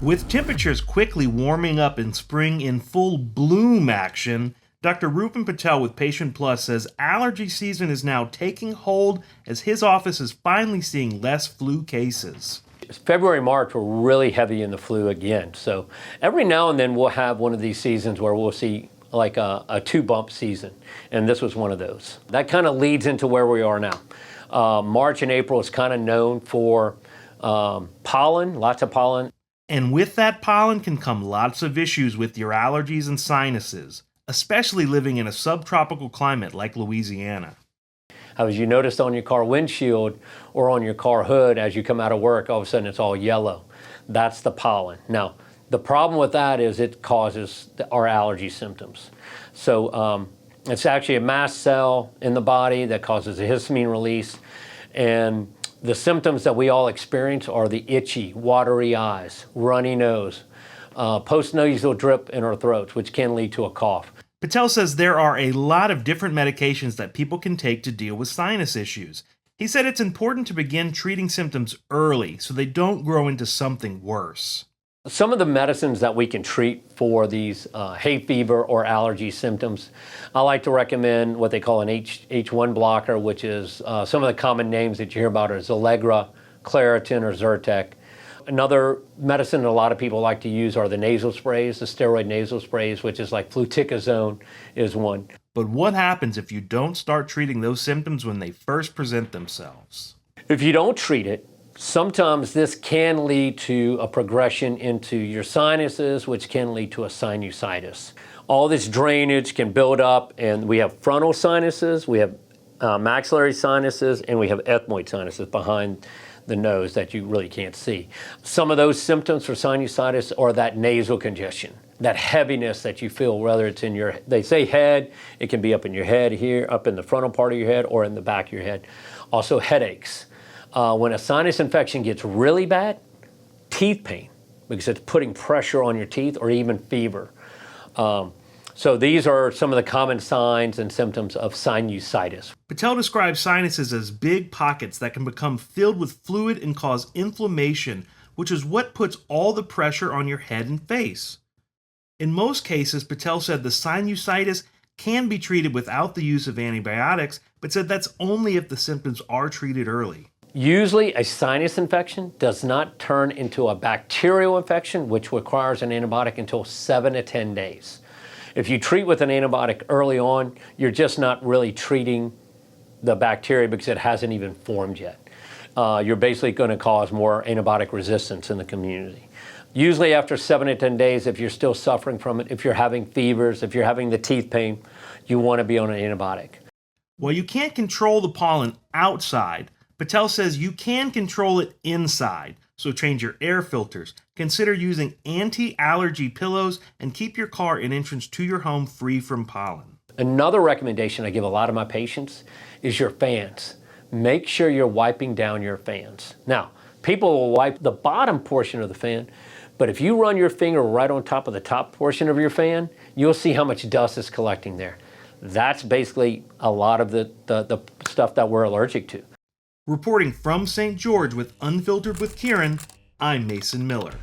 With temperatures quickly warming up and spring in full bloom action, Dr. Rubin Patel with Patient Plus says allergy season is now taking hold as his office is finally seeing less flu cases. February, March were really heavy in the flu again. So every now and then we'll have one of these seasons where we'll see like a two-bump season, and this was one of those. That kind of leads into where we are now. March and April is kind of known for pollen, lots of pollen. And with that pollen can come lots of issues with your allergies and sinuses, especially living in a subtropical climate like Louisiana. As you noticed on your car windshield or on your car hood as you come out of work, all of a sudden it's all yellow. That's the pollen. Now, the problem with that is it causes our allergy symptoms. So it's actually a mast cell in the body that causes a histamine release. And the symptoms that we all experience are the itchy, watery eyes, runny nose, post-nasal drip in our throats, which can lead to a cough. Patel says there are a lot of different medications that people can take to deal with sinus issues. He said it's important to begin treating symptoms early so they don't grow into something worse. Some of the medicines that we can treat for these hay fever or allergy symptoms, I like to recommend what they call an H1 blocker, which is some of the common names that you hear about are Allegra, Claritin, or Zyrtec. Another medicine that a lot of people like to use are the nasal sprays, the steroid nasal sprays, which is like fluticasone is one. But what happens if you don't start treating those symptoms when they first present themselves? If you don't treat it, sometimes this can lead to a progression into your sinuses, which can lead to a sinusitis. All this drainage can build up, and we have frontal sinuses, we have maxillary sinuses, and we have ethmoid sinuses behind the nose that you really can't see. Some of those symptoms for sinusitis are that nasal congestion, that heaviness that you feel, whether it's in your, they say head, it can be up in your head here, up in the frontal part of your head, or in the back of your head. Also headaches. When a sinus infection gets really bad, teeth pain, because it's putting pressure on your teeth, or even fever. So these are some of the common signs and symptoms of sinusitis. Patel describes sinuses as big pockets that can become filled with fluid and cause inflammation, which is what puts all the pressure on your head and face. In most cases, Patel said the sinusitis can be treated without the use of antibiotics, but said that's only if the symptoms are treated early. Usually a sinus infection does not turn into a bacterial infection, which requires an antibiotic until 7 to 10 days. If you treat with an antibiotic early on, you're just not really treating the bacteria because it hasn't even formed yet. You're basically going to cause more antibiotic resistance in the community. Usually after 7 to 10 days, if you're still suffering from it, if you're having fevers, if you're having the teeth pain, you want to be on an antibiotic. While you can't control the pollen outside, Patel says you can control it inside, so change your air filters, consider using anti-allergy pillows, and keep your car and entrance to your home free from pollen. Another recommendation I give a lot of my patients is your fans. Make sure you're wiping down your fans. Now, people will wipe the bottom portion of the fan, but if you run your finger right on top of the top portion of your fan, you'll see how much dust is collecting there. That's basically a lot of the stuff that we're allergic to. Reporting from St. George with Unfiltered with Kieran, I'm Mason Miller.